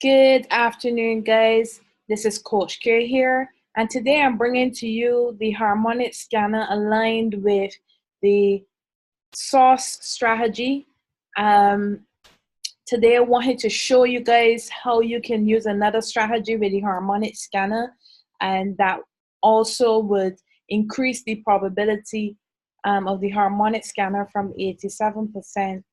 Good afternoon, guys. This is Coach K here, and today I'm bringing to you the harmonic scanner aligned with the source strategy. Today I wanted to show you guys how you can use another strategy with the harmonic scanner, and that also would increase the probability of the harmonic scanner from 87%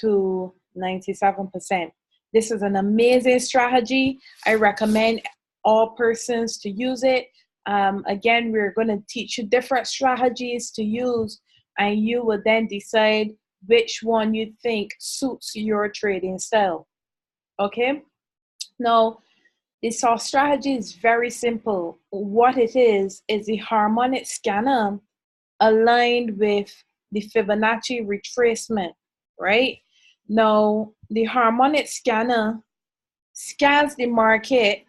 to 97%. This is an amazing strategy. I recommend all persons to use it. Again, we're going to teach you different strategies to use, and you will then decide which one you think suits your trading style. Okay? Now, the source strategy is very simple. What it is the harmonic scanner aligned with the Fibonacci retracement, right? Now, the harmonic scanner scans the market,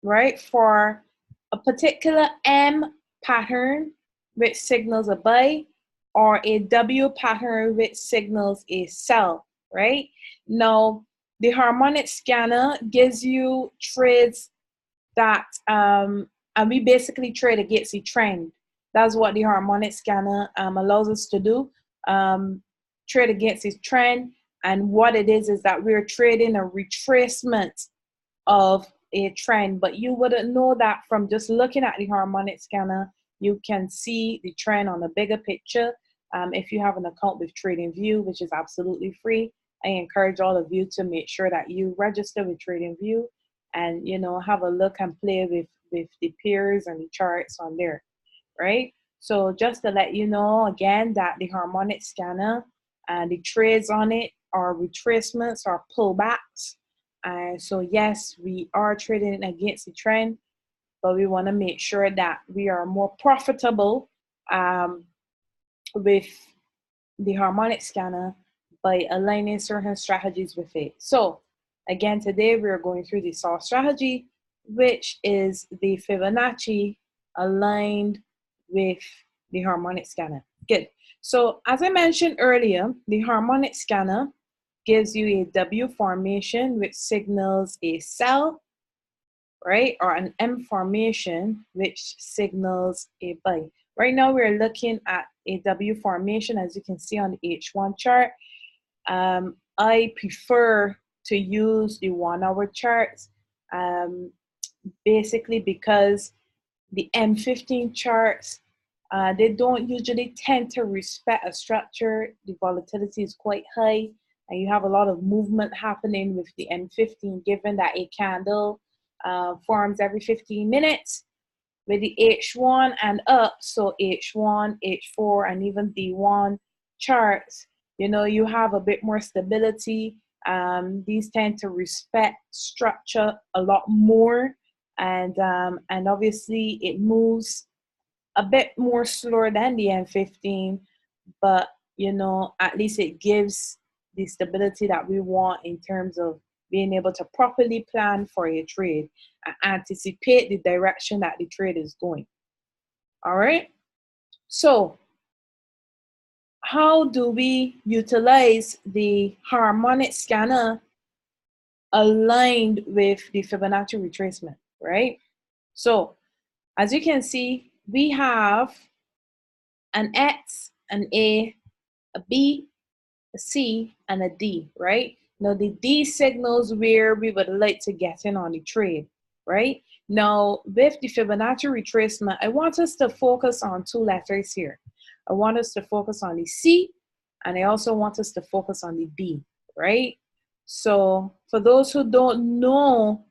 right, for a particular M pattern which signals a buy, or a W pattern which signals a sell, right? Now, the harmonic scanner gives you trades that, and we basically trade against the trend. That's what the harmonic scanner allows us to do, trade against the trend. And what it is that we're trading a retracement of a trend, but you wouldn't know that from just looking at the harmonic scanner. You can see the trend on a bigger picture. If you have an account with TradingView, which is absolutely free, I encourage all of you to make sure that you register with TradingView and, you know, have a look and play with the peers and the charts on there, right? So just to let you know again that the harmonic scanner and the trades on it are retracements or pullbacks. So yes, we are trading against the trend, but we want to make sure that we are more profitable with the harmonic scanner by aligning certain strategies with it. So again, today we're going through the source strategy, which is the Fibonacci aligned with the harmonic scanner. Good. So as I mentioned earlier, the harmonic scanner gives you a W formation which signals a sell, right? Or an M formation which signals a buy. Right now we're looking at a W formation, as you can see on the H1 chart. I prefer to use the 1 hour charts, basically because the M15 charts, they don't usually tend to respect a structure. The volatility is quite high, and you have a lot of movement happening with the M15, given that a candle forms every 15 minutes with the H1 and up. So H1, H4, and even D1 charts, you know, you have a bit more stability. These tend to respect structure a lot more, and obviously it moves a bit more slower than the M15, but you know, at least it gives the stability that we want in terms of being able to properly plan for a trade and anticipate the direction that the trade is going. All right. So how do we utilize the harmonic scanner aligned with the Fibonacci retracement, right? So as you can see, we have an X, an A, a B, a C, and a D, right? Now the D signals where we would like to get in on the trade, right? Now with the Fibonacci retracement, I want us to focus on two letters here. I want us to focus on the C, and I also want us to focus on the D, right? So for those who don't know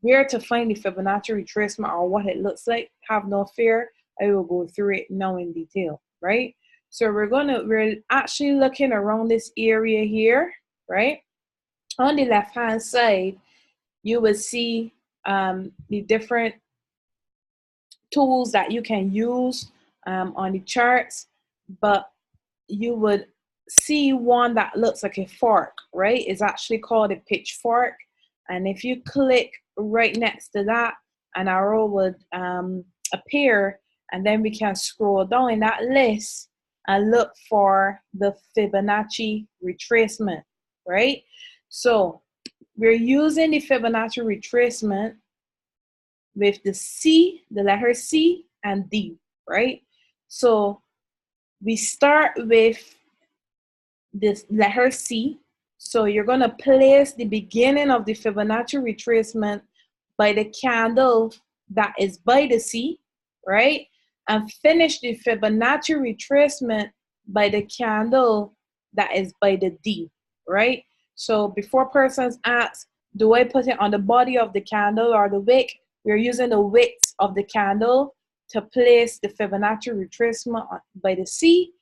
where to find the Fibonacci retracement or what it looks like, have no fear. I will go through it now in detail, right? So we're actually looking around this area here, right? On the left-hand side, you will see the different tools that you can use on the charts, but you would see one that looks like a fork, right? It's actually called a pitchfork. And if you click right next to that, an arrow would appear, and then we can scroll down in that list and look for the Fibonacci retracement, right? So we're using the Fibonacci retracement with the C, the letter C and D, right? So we start with this letter C. So you're going to place the beginning of the Fibonacci retracement by the candle that is by the C, right? And finish the Fibonacci retracement by the candle that is by the D, right? So before persons ask, do I put it on the body of the candle or the wick? We're using the width of the candle to place the Fibonacci retracement by the C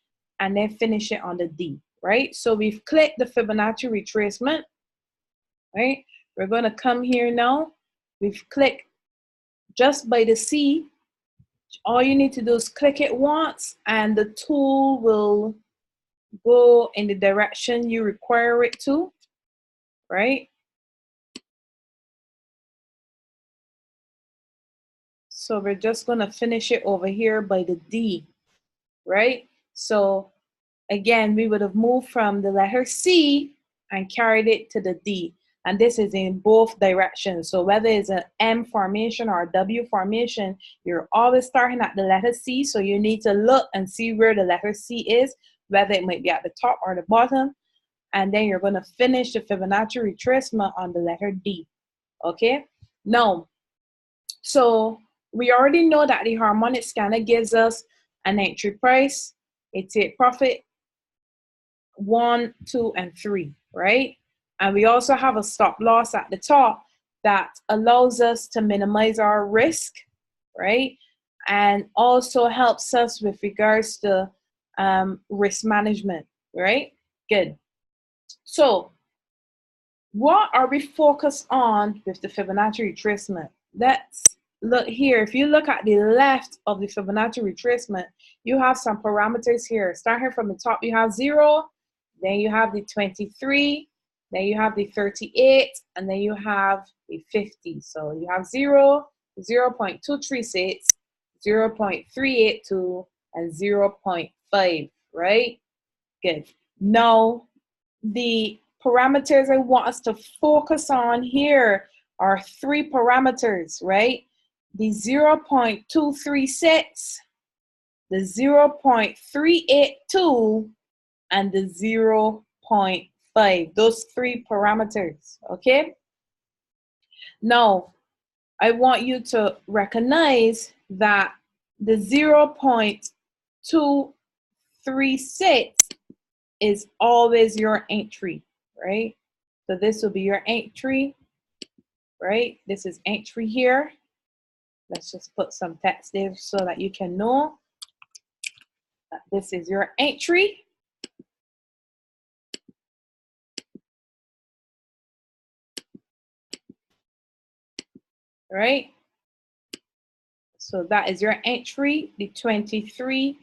and then finish it on the D, right? So we've clicked the Fibonacci retracement, right? We're going to come here now. We've clicked just by the C. All you need to do is click it once and the tool will go in the direction you require it to, right? So we're just going to finish it over here by the D, right? So again, we would have moved from the letter C and carried it to the D. And this is in both directions. So whether it's an M formation or a W formation, you're always starting at the letter C. So you need to look and see where the letter C is, whether it might be at the top or the bottom. And then you're going to finish the Fibonacci retracement on the letter D. Okay? Now, so we already know that the harmonic scanner gives us an entry price, a take profit, 1, 2, and 3, right? And we also have a stop loss at the top that allows us to minimize our risk, right? And also helps us with regards to risk management, right? Good. So what are we focused on with the Fibonacci retracement? Let's look here. If you look at the left of the Fibonacci retracement, you have some parameters here. Starting from the top, you have 0, then you have the 23, then you have the 38, and then you have the 50. So you have 0, 0.236, 0.382, and 0.5, right? Good. Now, the parameters I want us to focus on here are 3 parameters, right? The 0.236, the 0.382, and the 0.5. Those 3 parameters, okay? Now, I want you to recognize that the 0.236 is always your entry, right? So this will be your entry, right? This is entry here. Let's just put some text there so that you can know that this is your entry. Right? So that is your entry, the 23,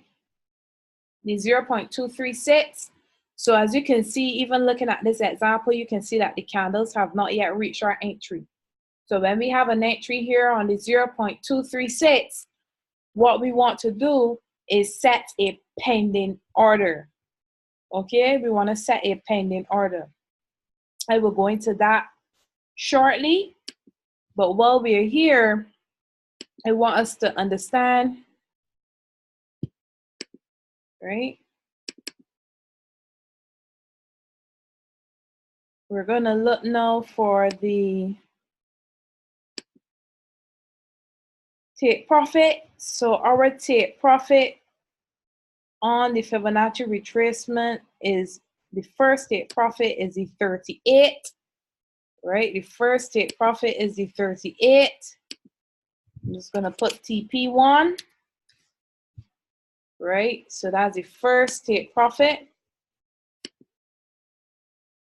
the 0.236. So as you can see, even looking at this example, you can see that the candles have not yet reached our entry. So when we have an entry here on the 0.236, what we want to do is set a pending order. Okay, we want to set a pending order. I will go into that shortly, but while we are here, I want us to understand, right? We're going to look now for the take profit. So our take profit on the Fibonacci retracement is, the first take profit is the 38, right? The first take profit is the 38. I'm just going to put TP1, right? So that's the first take profit.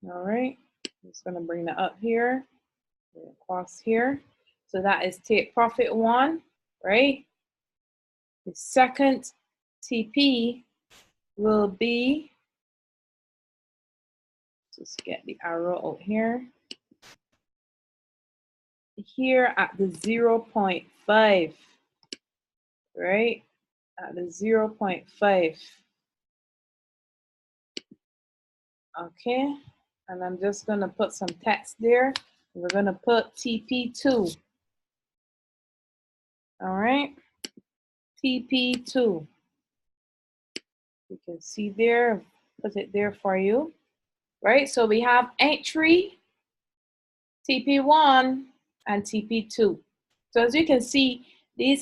All right. I'm just going to bring that up here, across here. So that is take profit 1, right? The second TP will be, just get the arrow out here, here at the 0.5, right? At the 0.5. Okay, and I'm just going to put some text there We're going to put TP2. All right, TP2. You can see there, put it there for you. Right, so we have entry, TP1, and TP2. So as you can see, the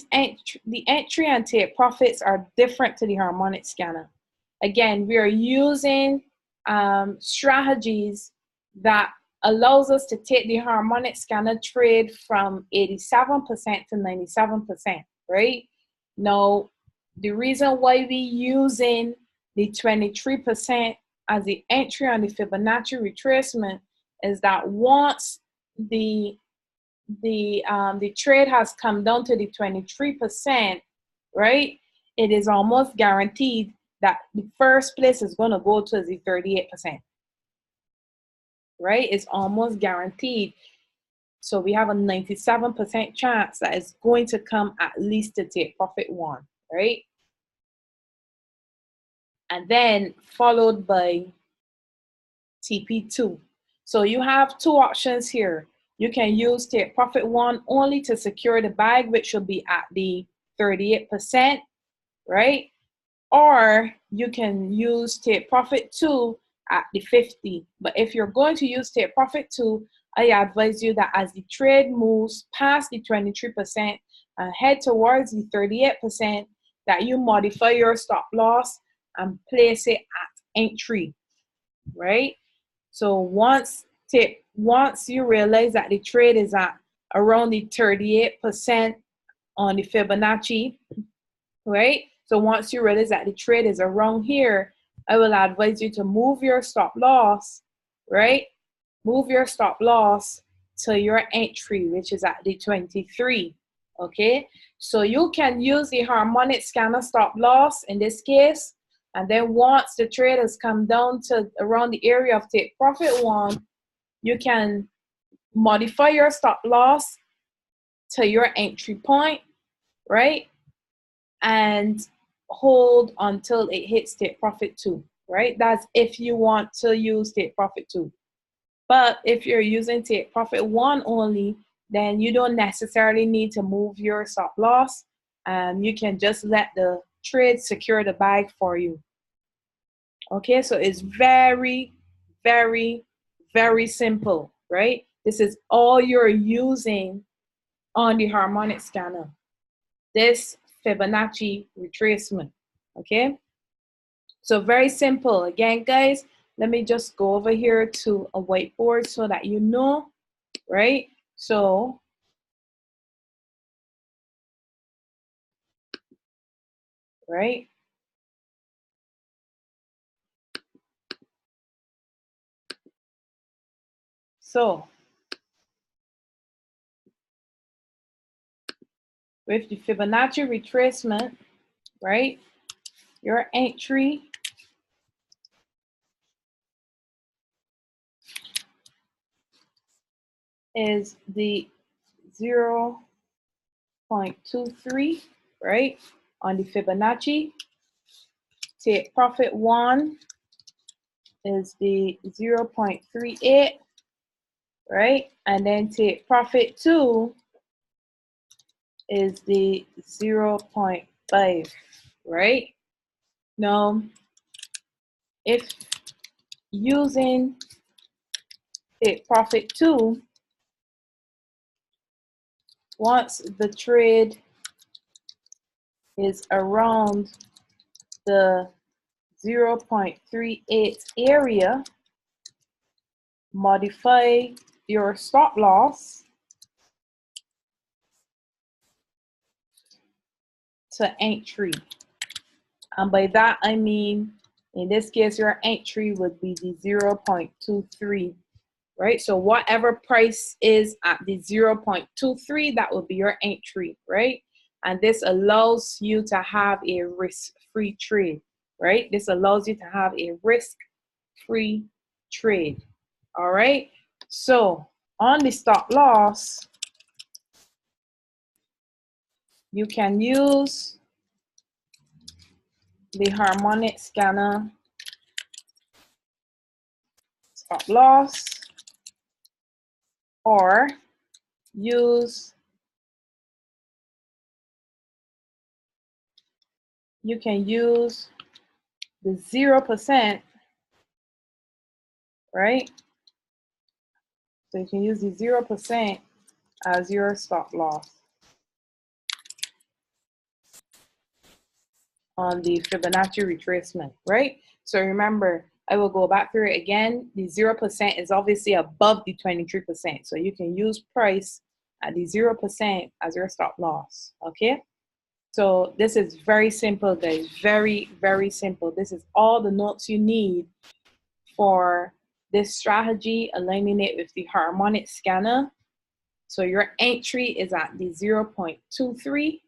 entry and take profits are different to the harmonic scanner. Again, we are using strategies that allows us to take the harmonic scanner trade from 87% to 97%, right? Now, the reason why we using the 23% as the entry on the Fibonacci retracement is that once the trade has come down to the 23%, right? It is almost guaranteed that the first place is going to go to the 38%, right? It's almost guaranteed. So we have a 97% chance that it's going to come at least to take profit 1, right? And then followed by TP2. So you have two options here. You can use take profit 1 only to secure the bag, which will be at the 38%, right? Or you can use take profit 2 at the 50. But if you're going to use take profit 2, I advise you that as the trade moves past the 23% and head towards the 38%, that you modify your stop loss and place it at entry, right? So once you realize that the trade is at around the 38% on the Fibonacci, right? So once you realize that the trade is around here, I will advise you to move your stop loss, right? Move your stop loss to your entry, which is at the 23, okay? So you can use the harmonic scanner stop loss in this case, and then once the trade has come down to around the area of take profit 1, you can modify your stop loss to your entry point, right? And hold until it hits take profit 2, right? That's if you want to use take profit 2. But if you're using take profit 1 only, then you don't necessarily need to move your stop loss. You can just let the trade secure the bag for you. Okay, so it's very, very, very simple, right? This is all you're using on the harmonic scanner, this Fibonacci retracement, okay? So very simple. Again, guys, let me just go over here to a whiteboard so that you know, right? So, right? So, with the Fibonacci retracement, right? Your entry is the 0.23, right? On the Fibonacci. Take profit 1 is the 0.38, right? And then take profit 2 is the 0.5, right? Now, if using take profit 2, once the trade is around the 0.38 area, modify your stop loss to entry. And by that, I mean, in this case, your entry would be the 0.23, right? So whatever price is at the 0.23, that would be your entry, right? And this allows you to have a risk-free trade, right? This allows you to have a risk-free trade, all right? So on the stop loss, you can use the harmonic scanner stop loss, or use, you can use the 0%, right? So you can use the 0% as your stop loss on the Fibonacci retracement, right? So remember, I will go back through it again. The 0% is obviously above the 23%. So you can use price at the 0% as your stop loss, okay? So this is very simple, guys. Very, very simple. This is all the notes you need for this strategy, aligning it with the harmonic scanner. So your entry is at the 0.23.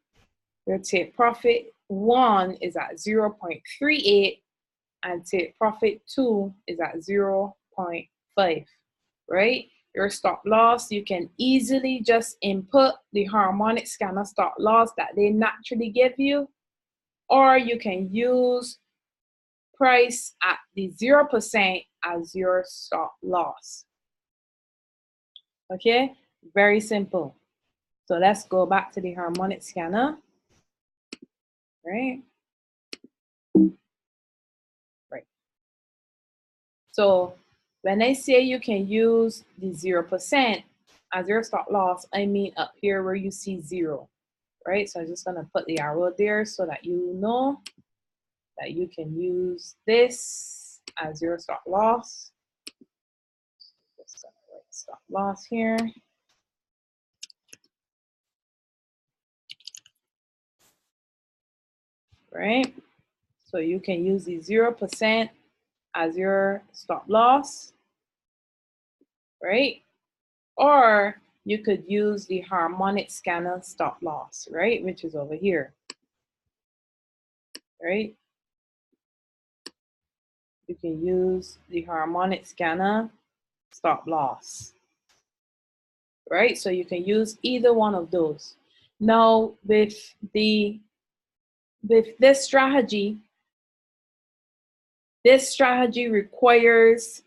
Your take profit 1 is at 0.38, and take profit 2 is at 0.5, right? Your stop loss, you can easily just input the harmonic scanner stop loss that they naturally give you, or you can use price at the 0% as your stop loss. Okay, very simple. So let's go back to the harmonic scanner, right? Right. So when I say you can use the 0% as your stop loss, I mean up here where you see 0, right? So I'm just gonna put the arrow there so that you know that you can use this as your stop loss. Just gonna write stop loss here. Right? So you can use the 0% as your stop loss, right? Or you could use the harmonic scanner stop loss, right? Which is over here, right? You can use the harmonic scanner stop loss, right? So you can use either one of those. Now with this strategy requires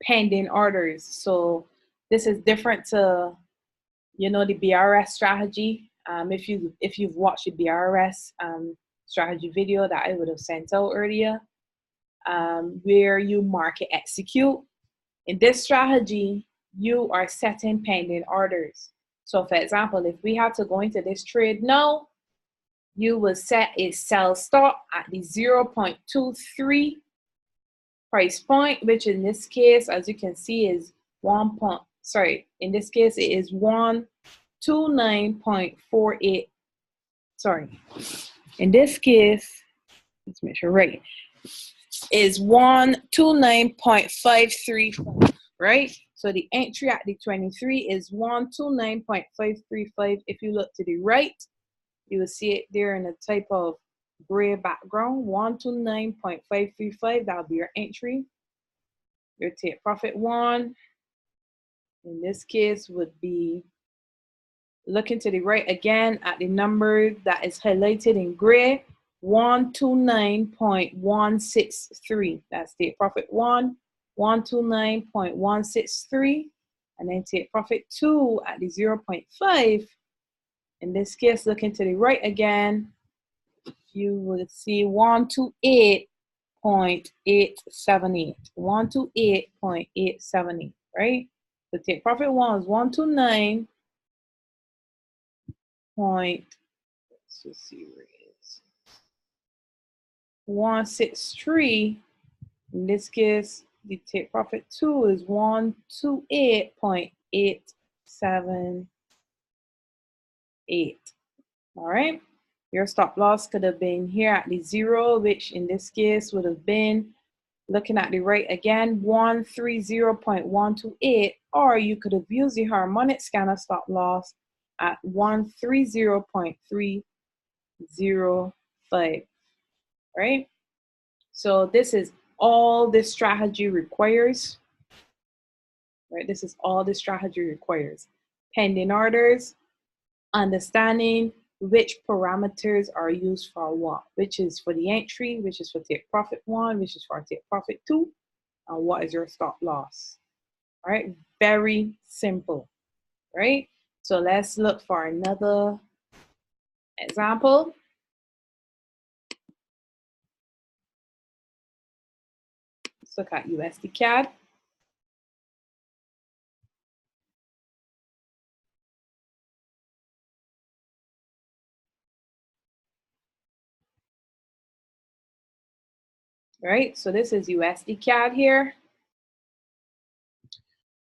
pending orders. So this is different to, you know, the BRS strategy. If you've watched the BRS strategy video that I would have sent out earlier, where you market execute. In this strategy, you are setting pending orders. So for example, if we had to go into this trade now, you will set a sell stop at the 0.23 price point, which in this case, as you can see, is in this case it is 129.48. Sorry, in this case, let's make sure right, is 129.535, right? So the entry at the 23 is 129.535. If you look to the right, you will see it there in a type of gray background, 129.535. That'll be your entry. Your take profit 1, in this case, would be looking to the right again at the number that is highlighted in gray, 129.163. That's take profit 1, 129.163, and then take profit 2 at the 0.5. In this case, looking to the right again, you will see 128.878. 128.878, right? The take profit 1 is 129. Let's just see where it is. 163. In this case, the take profit 2 is 128.878. All right. Your stop loss could have been here at the 0, which in this case would have been, looking at the right again, 130.128, or you could have used the harmonic scanner stop loss at 130.305, right? So this is all this strategy requires, right? This is all this strategy requires. Pending orders, understanding which parameters are used for what, which is for the entry, which is for take profit 1, which is for take profit 2, and what is your stop loss. All right, very simple. right? So let's look for another example. Let's look at USD CAD. Right, so this is USD CAD here.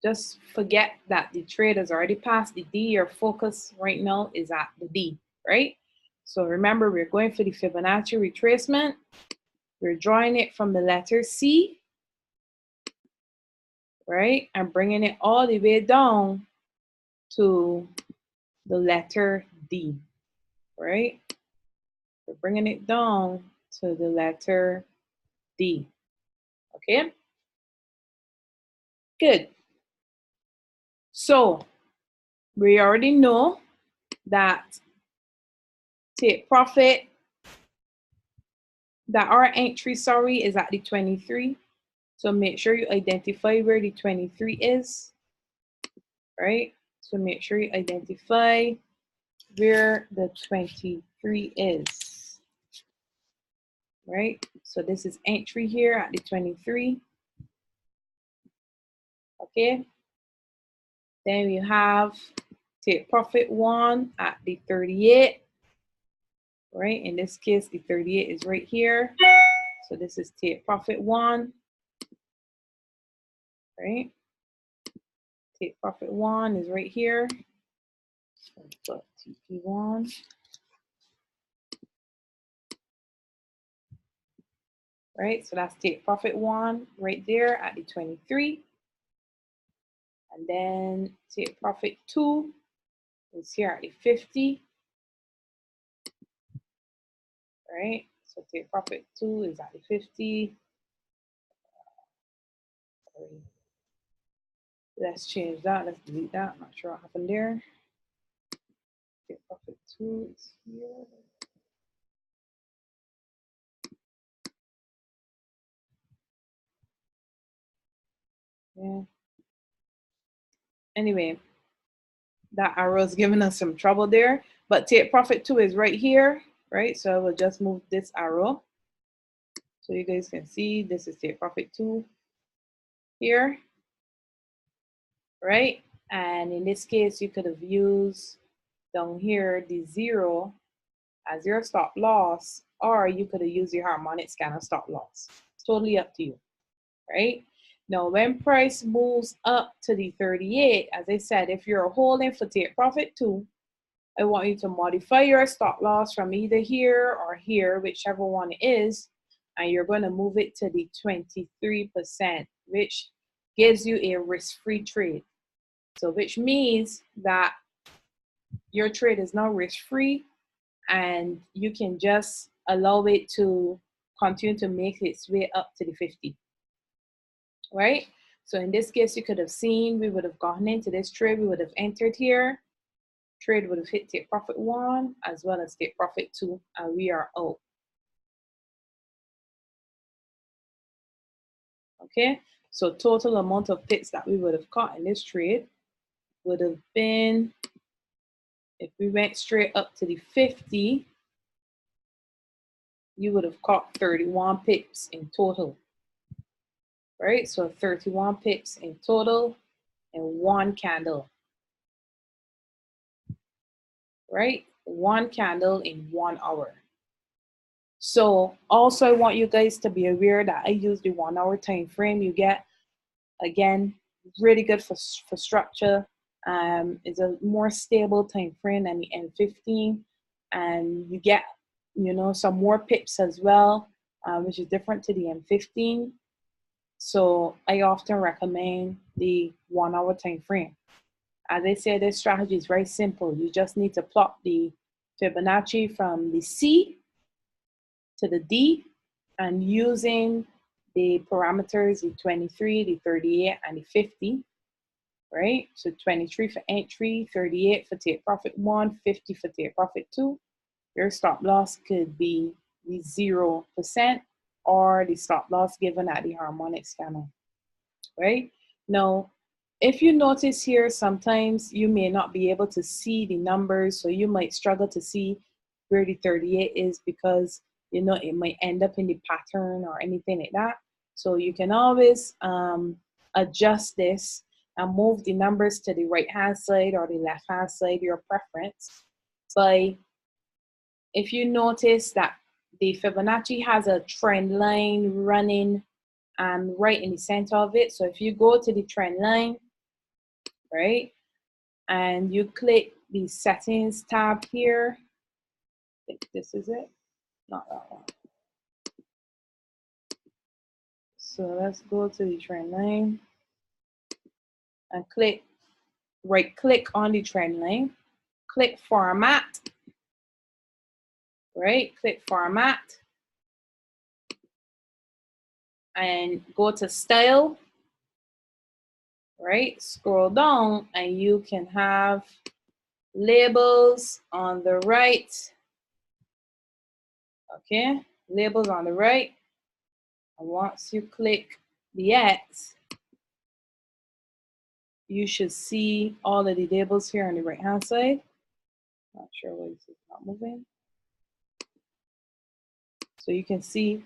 Just forget that the trade has already passed the D. Your focus right now is at the D, right? So remember, we're going for the Fibonacci retracement. We're drawing it from the letter C, right? And bringing it all the way down to the letter D, right? We're bringing it down to the letter D, okay? Good. So we already know that take profit, that our entry, sorry, is at the 23. So make sure you identify where the 23 is, right? So make sure you identify where the 23 is, right? So this is entry here at the 23, okay? Then we have take profit 1 at the 38, right? In this case, the 38 is right here. So this is take profit 1, right? Take profit 1 is right here. So put TP1. Right, so that's take profit 1 right there at the 23. And then take profit 2 is here at the 50. Right, so take profit 2 is at the 50. Let's change that. Let's delete that. I'm not sure what happened there. Take profit 2 is here. Yeah. Anyway, that arrow is giving us some trouble there. But take profit 2 is right here, right? So I will just move this arrow so you guys can see this is take profit 2 here, right? And in this case, you could have used down here the 0 as your stop loss, or you could have used your harmonic scanner stop loss. It's totally up to you, right? Now, when price moves up to the 38, as I said, if you're holding for take profit 2, I want you to modify your stop loss from either here or here, whichever one it is, and you're going to move it to the 23%, which gives you a risk-free trade. So which means that your trade is now risk-free and you can just allow it to continue to make its way up to the 50, right? So in this case, you could have seen, we would have gotten into this trade, we would have entered here, trade would have hit take profit 1 as well as take profit 2, and we are out. Okay, so total amount of pips that we would have caught in this trade would have been, if we went straight up to the 50, you would have caught 31 pips in total, right? So 31 pips in total in one candle, right? One candle in 1 hour. So also I want you guys to be aware that I use the 1 hour time frame. You get, again, really good for structure. It's a more stable time frame than the M15, and you get, you know, some more pips as well, which is different to the M15. So I often recommend the 1 hour time frame. As I said, this strategy is very simple. You just need to plot the Fibonacci from the C to the D, and using the parameters, the 23, the 38, and the 50, right? So 23 for entry, 38 for take profit 1, 50 for take profit 2. Your stop loss could be the 0% or the stop loss given at the harmonic scanner, right? Now, if you notice here, sometimes you may not be able to see the numbers, so you might struggle to see where the 38 is because, you know, it might end up in the pattern or anything like that. So you can always adjust this and move the numbers to the right hand side or the left hand side, your preference. By, if you notice that the Fibonacci has a trend line running right in the center of it. So if you go to the trend line, right, and you click the settings tab here, I think this is it, not that one. So let's go to the trend line and right click on the trend line, click format, right, click format, and go to style, right, scroll down, and you can have labels on the right. Okay, labels on the right. And once you click the X, you should see all of the labels here on the right hand side. Not sure why this is not moving. So you can see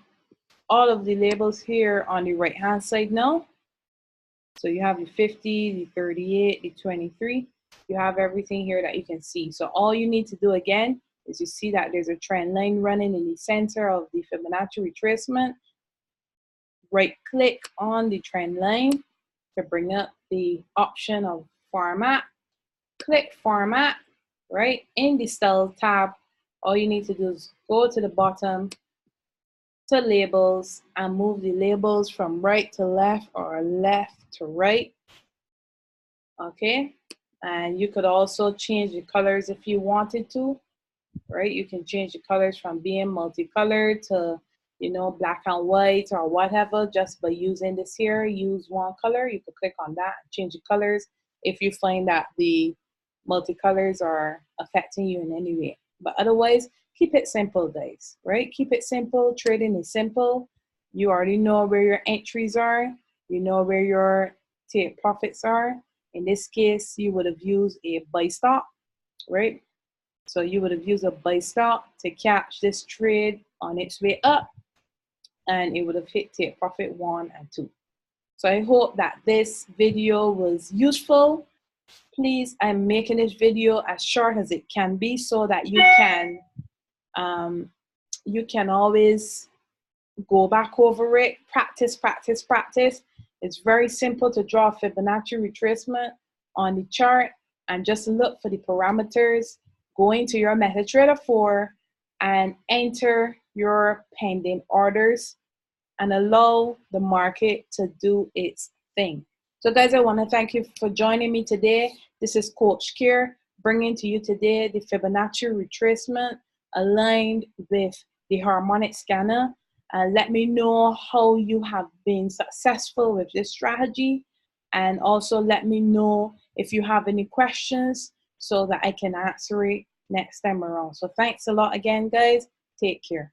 all of the labels here on the right hand side now. So you have the 50, the 38, the 23. You have everything here that you can see. So all you need to do again is you see that there's a trend line running in the center of the Fibonacci retracement. Right click on the trend line to bring up the option of format. Click format, right? In the style tab, all you need to do is go to the bottom to labels and move the labels from right to left or left to right. Okay, and you could also change the colors if you wanted to, right? You can change the colors from being multicolored to, you know, black and white or whatever, just by using this here. Use one color, you could click on that and change the colors if you find that the multicolors are affecting you in any way. But otherwise, keep it simple, guys, right? Keep it simple. Trading is simple. You already know where your entries are. You know where your take profits are. In this case, you would have used a buy stop, right? So you would have used a buy stop to catch this trade on its way up, and it would have hit take profit 1 and 2. So I hope that this video was useful. Please, I'm making this video as short as it can be so that you can always go back over it, practice, practice, practice. It's very simple to draw a Fibonacci retracement on the chart and just look for the parameters. Go into your MetaTrader 4 and enter your pending orders and allow the market to do its thing. So guys, I want to thank you for joining me today. This is Coach Kier bringing to you today the Fibonacci retracement aligned with the Harmonic scanner. And let me know how you have been successful with this strategy. And also let me know if you have any questions so that I can answer it next time around. So thanks a lot again, guys. Take care.